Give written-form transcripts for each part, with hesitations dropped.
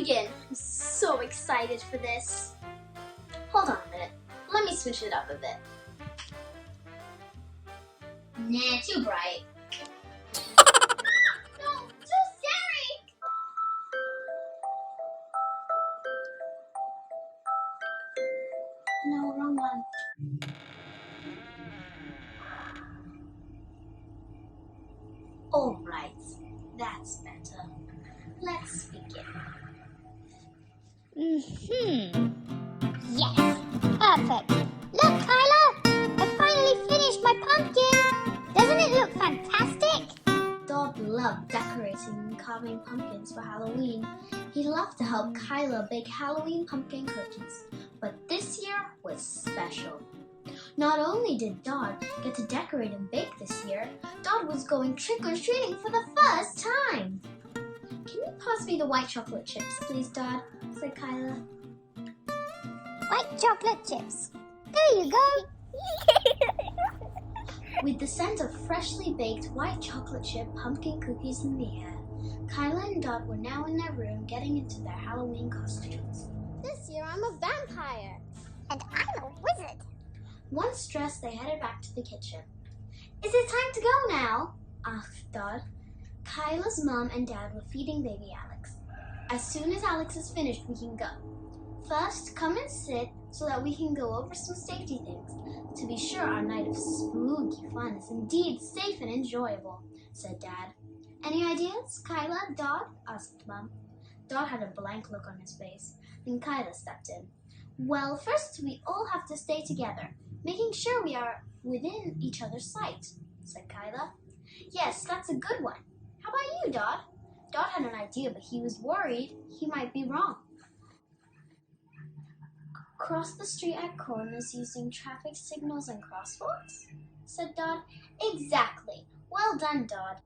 begin. I'm so excited for this. Hold on a minute. Let me switch it up a bit. Nah, too bright. No, too scary! No, wrong one. Alright, that's better. Let's begin. Yes, perfect. Look, Kyla, I finally finished my pumpkin. Doesn't it look fantastic? Dodd loved decorating and carving pumpkins for Halloween. He loved to help Kyla bake Halloween pumpkin cookies, but this year was special. Not only did Dodd get to decorate and bake this year, Dodd was going trick-or-treating for the first time. Can you pass me the white chocolate chips, please, Dodd? Said Kyla. White chocolate chips. There you go. With the scent of freshly baked white chocolate chip pumpkin cookies in the air, Kyla and Dodd were now in their room getting into their Halloween costumes. This year I'm a vampire. And I'm a wizard. Once dressed, they headed back to the kitchen. Is it time to go now? Asked Dodd. Kyla's mom and dad were feeding baby Alex. As soon as Alex is finished, we can go. First, come and sit so that we can go over some safety things to be sure our night of spooky fun is indeed safe and enjoyable, said Dad. Any ideas, Kyla, Dodd? Asked Mom. Dodd had a blank look on his face. Then Kyla stepped in. Well, first we all have to stay together, making sure we are within each other's sight, said Kyla. Yes, that's a good one. How about you, Dodd? Dodd had an idea, but he was worried he might be wrong. Cross the street at corners using traffic signals and crosswalks? Said Dodd. Exactly. Well done, Dodd.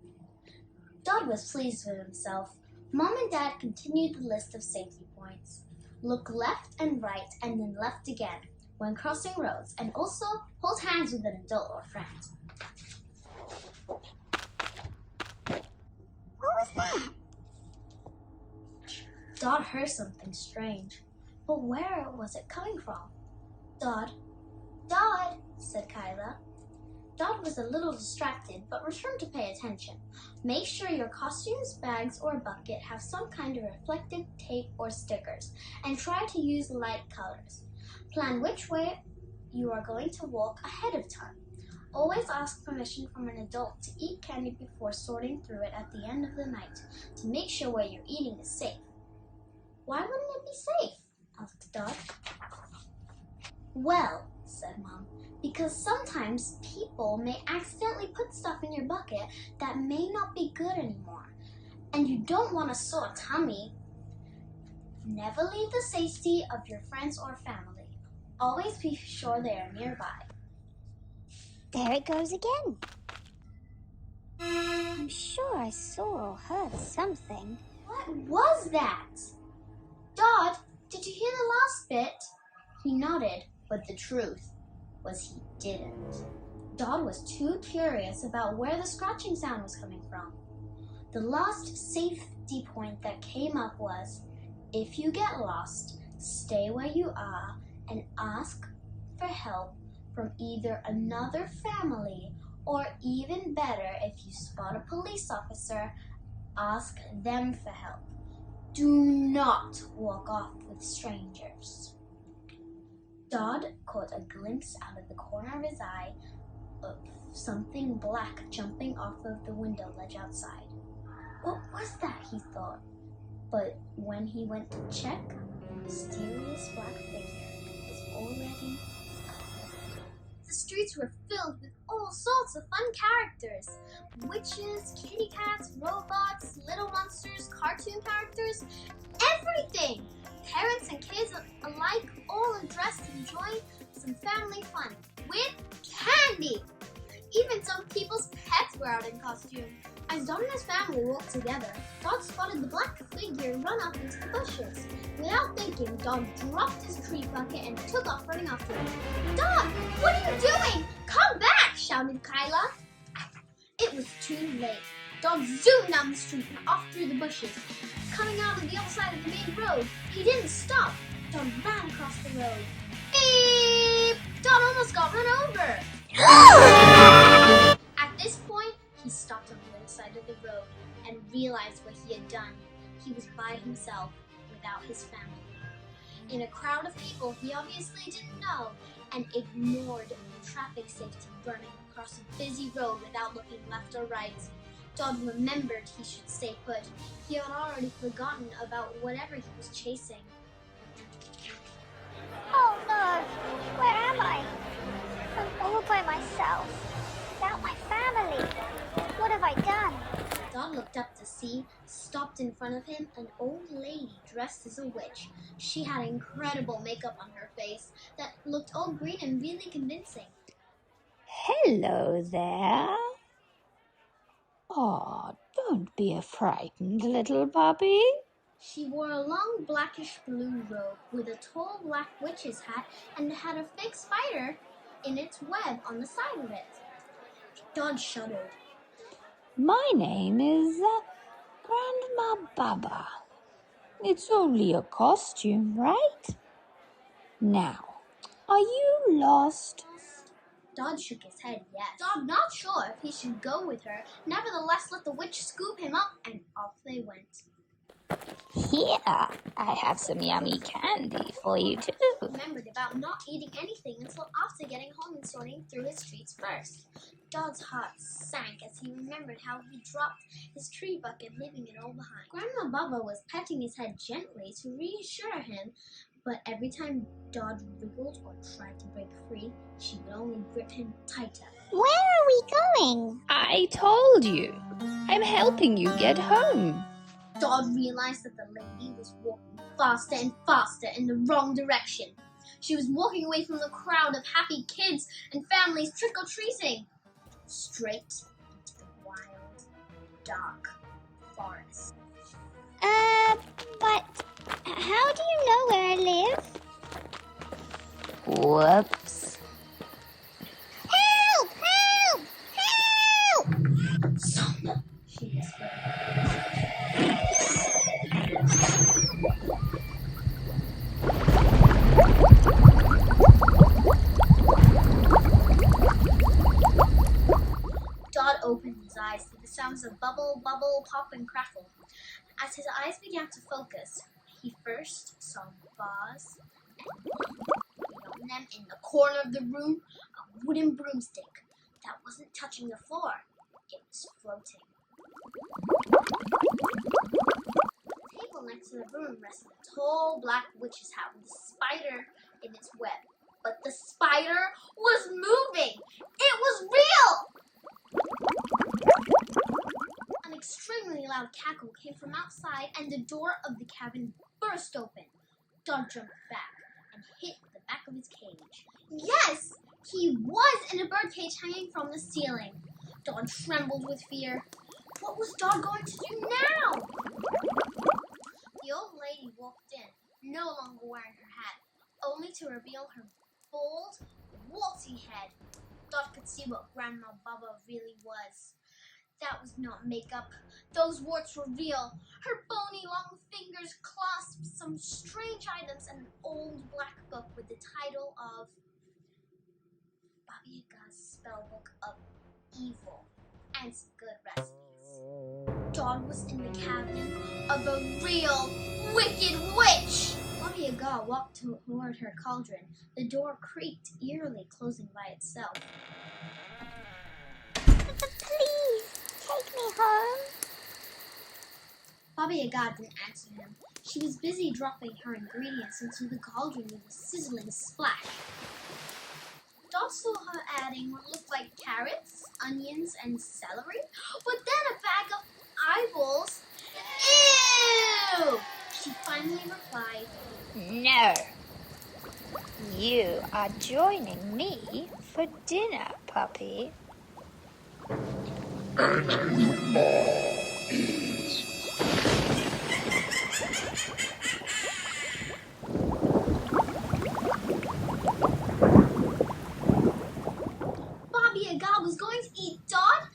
Dodd was pleased with himself. Mom and Dad continued the list of safety points. Look left and right and then left again when crossing roads, and also hold hands with an adult or friend. What was that? Dodd heard something strange, but where was it coming from? Dodd, said Kyla. Dodd was a little distracted, but returned to pay attention. Make sure your costumes, bags, or bucket have some kind of reflective tape or stickers, and try to use light colors. Plan which way you are going to walk ahead of time. Always ask permission from an adult to eat candy before sorting through it at the end of the night to make sure what you're eating is safe. Why wouldn't it be safe? Asked Dodd. Well, said Mom, because sometimes people may accidentally put stuff in your bucket that may not be good anymore, and you don't want a sore tummy. Never leave the safety of your friends or family. Always be sure they are nearby. There it goes again. I'm sure I saw or heard something. What was that? Dodd, did you hear the last bit? He nodded, but the truth was he didn't. Dodd was too curious about where the scratching sound was coming from. The last safety point that came up was, if you get lost, stay where you are and ask for help from either another family or, even better, if you spot a police officer, ask them for help. Do not walk off with strangers. Dodd caught a glimpse out of the corner of his eye of something black jumping off of the window ledge outside. What was that, he thought. But when he went to check, a mysterious black figure was already gone. The streets were filled with all sorts of fun characters. Witches, kitty cats, robots, little monsters, cartoon characters, everything! Parents and kids alike all dressed to enjoy some family fun with candy. Even some people's pets were out in costume. As Dodd and his family walked together, Dodd spotted the black figure run up into the bushes. Without thinking, Dodd dropped his treat bucket and took off running after him. Dodd, what are you doing? Come back, shouted Kyla. It was too late. Dodd zoomed down the street and off through the bushes. coming out of the other side of the main road. He didn't stop. Dot ran across the road. Beep! Dot almost got run over. At this point, he stopped on the other side of the road and realized what he had done. He was by himself, without his family. In a crowd of people he obviously didn't know, and ignored traffic safety burning across a busy road without looking left or right. Dot remembered he should stay put. He had already forgotten about whatever he was chasing. Oh no, where am I? I'm all by myself, without my family. What have I done? Dot looked up to see, stopped in front of him, an old lady dressed as a witch. She had incredible makeup on her face that looked all green and really convincing. Hello there. Oh, don't be frightened, little puppy. She wore a long blackish blue robe with a tall black witch's hat and had a fake spider in its web on the side of it. Dot shuddered. My name is Grandma Baba. It's only a costume, right? Now, are you lost? Dot shook his head yes. Dot not sure if he should go with her, nevertheless let the witch scoop him up, and off they went. Here, I have some yummy candy for you too. Remembered about not eating anything until after getting home and sorting through his treats first. Dot's heart sank as he remembered how he dropped his tree bucket, leaving it all behind. Grandma Baba was petting his head gently to reassure him, but every time Dot wriggled or tried to break free, she would only grip him tighter. Where are we going? I told you. I'm helping you get home. Dot realized that the lady was walking faster and faster in the wrong direction. She was walking away from the crowd of happy kids and families trick-or-treating, straight into the wild, dark forest. But how do you know where I live? Whoops. Help! Help! Help! Sona, she whispered. Dot opened his eyes to the sounds of bubble, bubble, pop, and crackle. As his eyes began to focus, he first saw vase and beyond them in the corner of the room, a wooden broomstick that wasn't touching the floor. It was floating. The table next to the room rested a tall black witch's hat with a spider in its web. But the spider was moving! It was real! An extremely loud cackle came from outside, and the door of the cabin burst open. Dot jumped back and hit the back of his cage. Yes! He was in a birdcage hanging from the ceiling. Dot trembled with fear. What was Dot going to do now? The old lady walked in, no longer wearing her hat, only to reveal her bald, warty head. Dot could see what Grandma Baba really was. That was not makeup. Those warts were real. Her bony long fingers clasped some strange items and an old black book with the title of Baba Yaga's Spellbook of Evil and some good recipes. Dot was in the cabin of a real wicked witch. Baba Yaga walked toward her cauldron. The door creaked eerily, closing by itself. Please, take me home. Baba Yaga didn't answer him. She was busy dropping her ingredients into the cauldron with a sizzling splash. Dot saw her adding what looked like carrots, onions, and celery, but then a bag of eyeballs. Ew! She finally replied, No. You are joining me for dinner, puppy. Baba Yaga was going to eat Dot?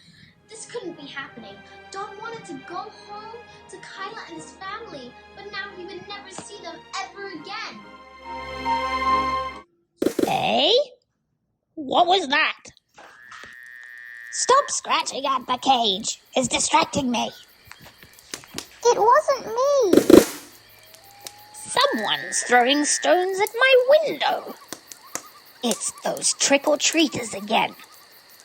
This couldn't be happening. Dot wanted to go home to Kyla and his family, but now he would never see them ever again. Hey? What was that? Stop scratching at the cage. It's distracting me. It wasn't me. Someone's throwing stones at my window. It's those trick-or-treaters again.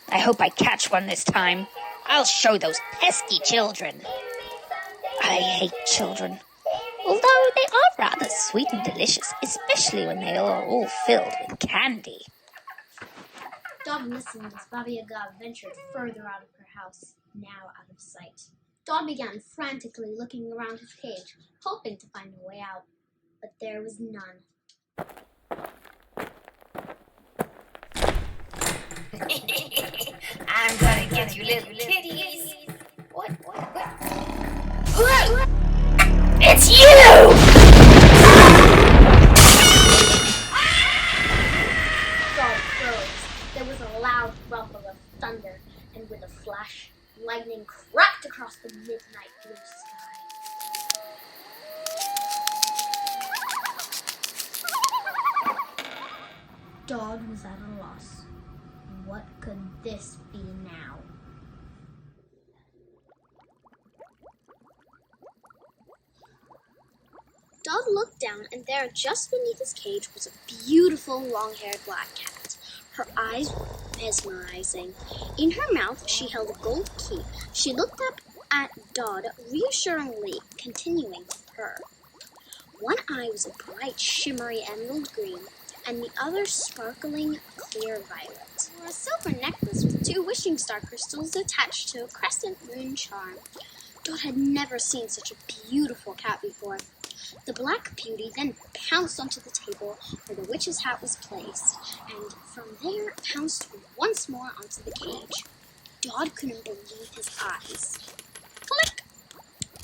I hope I catch one this time. I'll show those pesky children. I hate children. Although they are rather sweet and delicious, especially when they are all filled with candy. Dot listened as Baba Yaga ventured further out of her house, now out of sight. Dot began frantically looking around his cage, hoping to find a way out, but there was none. I'm gonna get you little kitties. What? It's you! Dot froze. There was a loud rumble of thunder, and with a flash, lightning cracked across the midnight blue sky. Dot was at a loss. What could this be now? Dot looked down, and there, just beneath his cage, was a beautiful long-haired black cat. Her eyes were mesmerizing. In her mouth, she held a gold key. She looked up at Dot reassuringly, continuing to purr. One eye was a bright, shimmery emerald green, and the other sparkling clear violet. Or a silver necklace with 2 wishing star crystals attached to a crescent moon charm. Dot had never seen such a beautiful cat before. The Black Beauty then pounced onto the table where the witch's hat was placed, and from there pounced once more onto the cage. Dot couldn't believe his eyes. Click!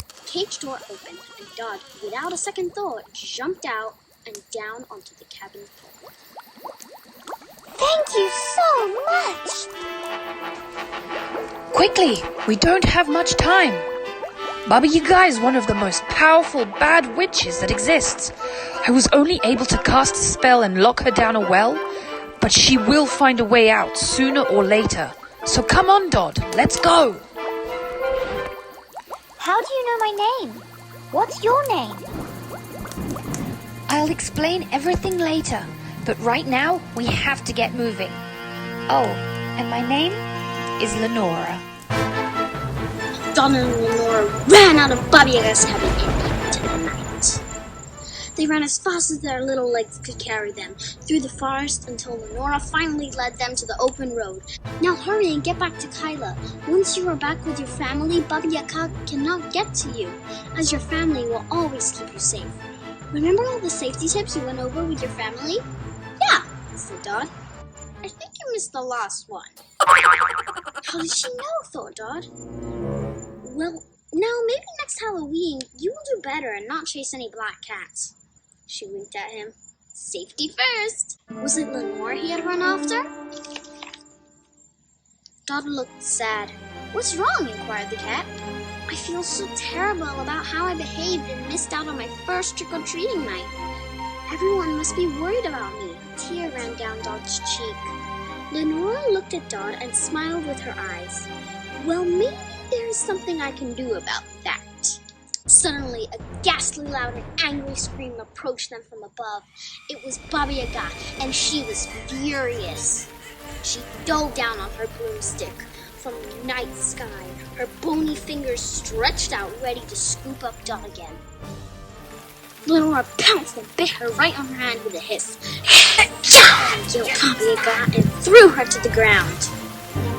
The cage door opened, and Dot, without a second thought, jumped out and down onto the cabin floor. Thank you so much. Quickly, we don't have much time. Baba Yaga is one of the most powerful bad witches that exists. I was only able to cast a spell and lock her down a well, but she will find a way out sooner or later. So come on, Dot, let's go. How do you know my name? What's your name? I'll explain everything later, but right now we have to get moving. Oh, and my name is Lenora. Dot and Lenora ran out of Baba Yaga's cabin and into the night. They ran as fast as their little legs could carry them through the forest until Lenora finally led them to the open road. Now hurry and get back to Kyla. Once you are back with your family, Baba Yaga cannot get to you, as your family will always keep you safe. Remember all the safety tips you went over with your family? Yeah, said Dot. I think you missed the last one. How did she know, thought Dot. Well, now maybe next Halloween you will do better and not chase any black cats. She winked at him. Safety first. Was it Lenore he had run after? Dot looked sad. What's wrong? Inquired the cat. I feel so terrible about how I behaved and missed out on my first trick-or-treating night. Everyone must be worried about me. A tear ran down Dot's cheek. Lenora looked at Dot and smiled with her eyes. Well, maybe there is something I can do about that. Suddenly, a ghastly loud and angry scream approached them from above. It was Baba Yaga, and she was furious. She dove down on her broomstick from the night sky, her bony fingers stretched out, ready to scoop up Dot again. Lenora pounced and bit her right on her hand with a hiss. Yelled Baba Yaga and threw her to the ground.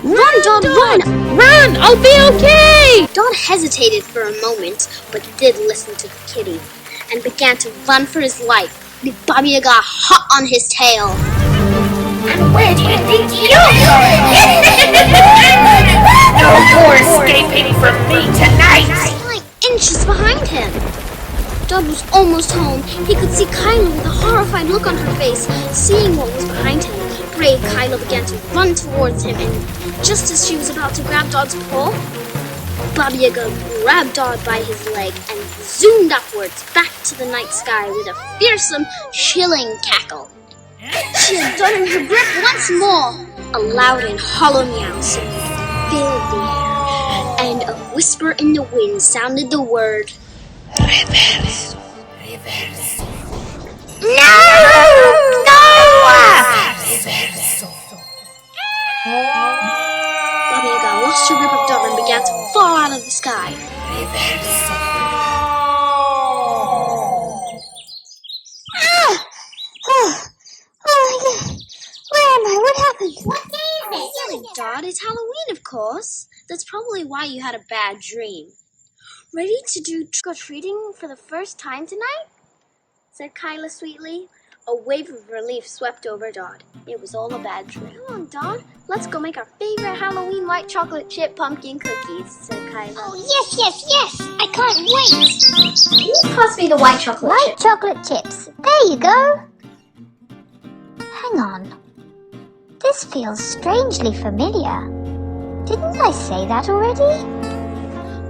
Run, Dot, run! Run! I'll be okay! Dot hesitated for a moment, but did listen to the kitty, and began to run for his life, with Baba Yaga hot on his tail. And where do you think you're going? No more escaping from me tonight! Like inches behind him. Dot was almost home. He could see Kyla with a horrified look on her face. Seeing what was behind him, brave Kyla began to run towards him, and just as she was about to grab Dot's paw, Baba Yaga grabbed Dot by his leg and zoomed upwards back to the night sky with a fearsome, chilling cackle. She had done in her grip once more. A loud and hollow meow soon filled the air, and a whisper in the wind sounded the word Reverso. Reverso. No! Reverso. Baba Yaga lost her grip of Dot and began to fall out of the sky. What happened? What day is it? Silly Dot, it's Halloween, of course. That's probably why you had a bad dream. Ready to do trick-or-treating for the first time tonight? Said Kyla sweetly. A wave of relief swept over Dot. It was all a bad dream. Come on, Dot. Let's go make our favorite Halloween white chocolate chip pumpkin cookies, said Kyla. Oh, yes! I can't wait! Can you pass me the white chocolate White chip? chocolate chips. There you go. Hang on. This feels strangely familiar. Didn't I say that already?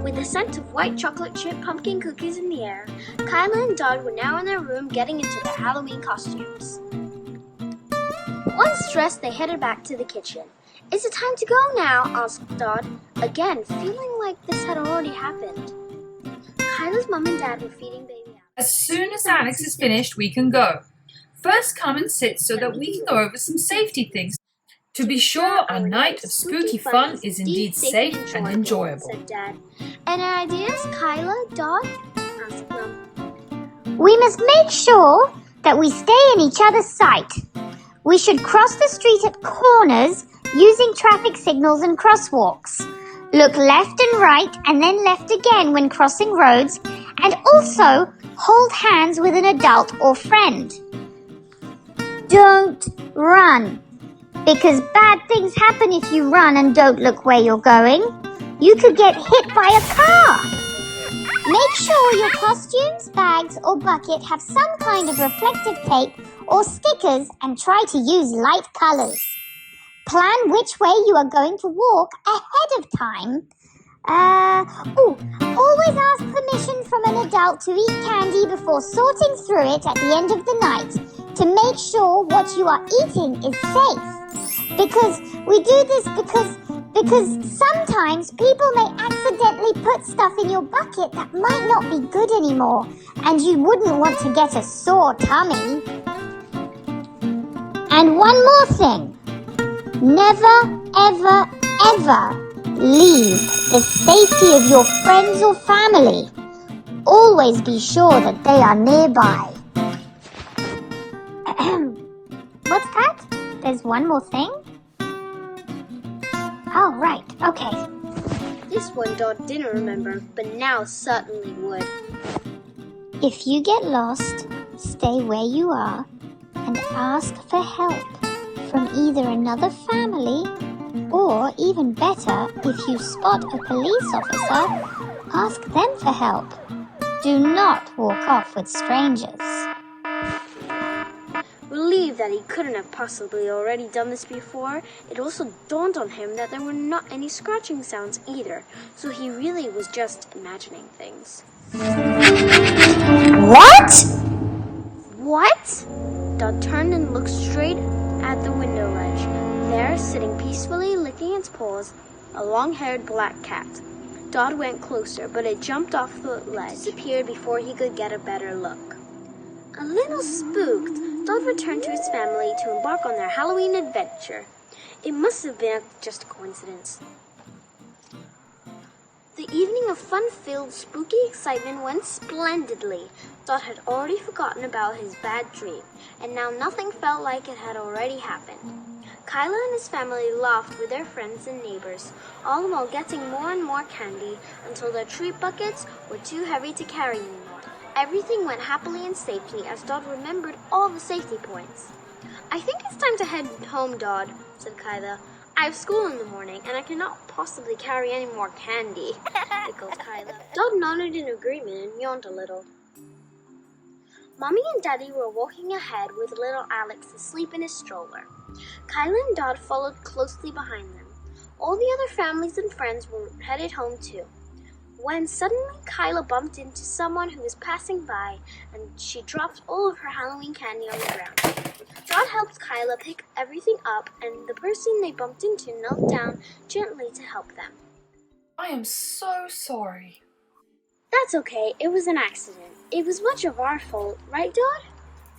With the scent of white chocolate chip pumpkin cookies in the air, Kyla and Dot were now in their room getting into their Halloween costumes. Once dressed, they headed back to the kitchen. Is it time to go now? Asked Dot, again feeling like this had already happened. Kyla's mom and dad were feeding baby Alex. As soon as Alex is finished, we can go. First, come and sit so that we can go over some safety things. To be sure, a night of spooky fun is indeed safe and enjoyable. Said Dad. Any ideas, Kyla, Dot? Asked Mom. We must make sure that we stay in each other's sight. We should cross the street at corners using traffic signals and crosswalks. Look left and right and then left again when crossing roads, and also hold hands with an adult or friend. Don't run, because bad things happen if you run and don't look where you're going. You could get hit by a car. Make sure your costumes, bags, or bucket have some kind of reflective tape or stickers and try to use light colors. Plan which way you are going to walk ahead of time. Always ask permission from an adult to eat candy before sorting through it at the end of the night to make sure what you are eating is safe. Because we do this because sometimes people may accidentally put stuff in your bucket that might not be good anymore, and you wouldn't want to get a sore tummy. And one more thing. Never, ever, ever leave the safety of your friends or family. Always be sure that they are nearby. What's that? There's one more thing? Oh, right. Okay. This one Dot didn't remember, but now certainly would. If you get lost, stay where you are and ask for help from either another family or, even better, if you spot a police officer, ask them for help. Do not walk off with strangers. Relieved that he couldn't have possibly already done this before, it also dawned on him that there were not any scratching sounds either, so he really was just imagining things. What? What? Dot turned and looked straight at the window ledge. There, sitting peacefully, licking its paws, a long-haired black cat. Dot went closer, but it jumped off the ledge, disappeared before he could get a better look. A little spooked, Dot returned to his family to embark on their Halloween adventure. It must have been just a coincidence. The evening of fun-filled, spooky excitement went splendidly. Dot had already forgotten about his bad dream, and now nothing felt like it had already happened. Kyla and his family laughed with their friends and neighbors, all while getting more and more candy until their treat buckets were too heavy to carry anymore. Everything went happily and safely as Dot remembered all the safety points. I think it's time to head home, Dot, said Kyla. I have school in the morning, and I cannot possibly carry any more candy, giggled Kyla. Dot nodded in agreement and yawned a little. Mommy and Daddy were walking ahead with little Alex asleep in his stroller. Kyla and Dot followed closely behind them. All the other families and friends were headed home too. when suddenly Kyla bumped into someone who was passing by, and she dropped all of her Halloween candy on the ground. Dot helped Kyla pick everything up, and the person they bumped into knelt down gently to help them. I am so sorry. That's okay, it was an accident. It was much of our fault, right, Dot?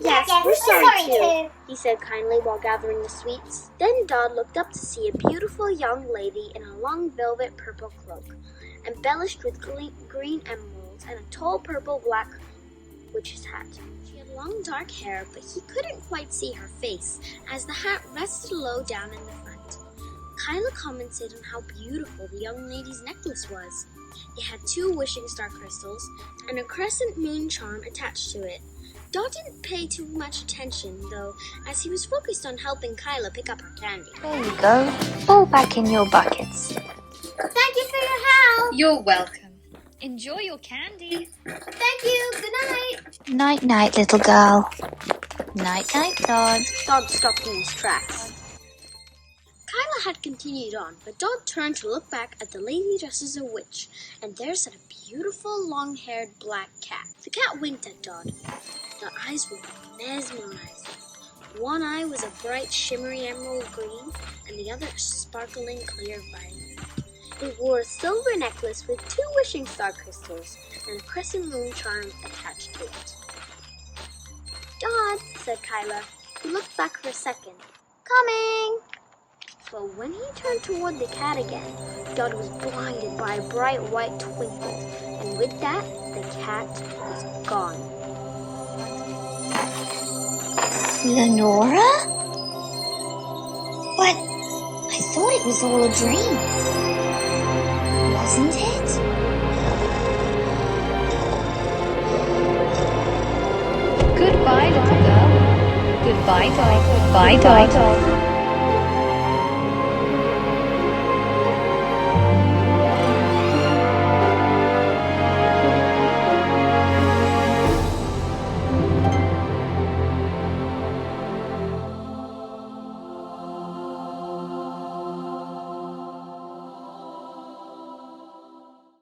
Yes, Yes, we're we're sorry sorry too, he said kindly while gathering the sweets. Then Dot looked up to see a beautiful young lady in a long velvet purple cloak, embellished with green emeralds and a tall purple black witch's hat. She had long dark hair, but he couldn't quite see her face as the hat rested low down in the front. Kyla commented on how beautiful the young lady's necklace was. It had 2 wishing star crystals and a crescent moon charm attached to it. Dot didn't pay too much attention, though, as he was focused on helping Kyla pick up her candy. There you go. All back in your buckets. Thank you for your help. You're welcome. Enjoy your candy. Thank you. Good night. Night, night, little girl. Night, night, Dot. Dot stopped in his tracks. Kyla had continued on, but Dot turned to look back at the lady dressed as a witch, and there sat a beautiful long-haired black cat. The cat winked at Dot. The eyes were mesmerizing. One eye was a bright, shimmery emerald green, and the other a sparkling clear violet. It wore a silver necklace with 2 wishing star crystals and a crescent moon charm attached to it. Dot, said Kyla. He looked back for a second. Coming! But when he turned toward the cat again, Dot was blinded by a bright white twinkle, and with that, the cat was gone. Lenora? But I thought it was all a dream. Wasn't it? Goodbye, little girl. Goodbye, Dot. Goodbye, Dot.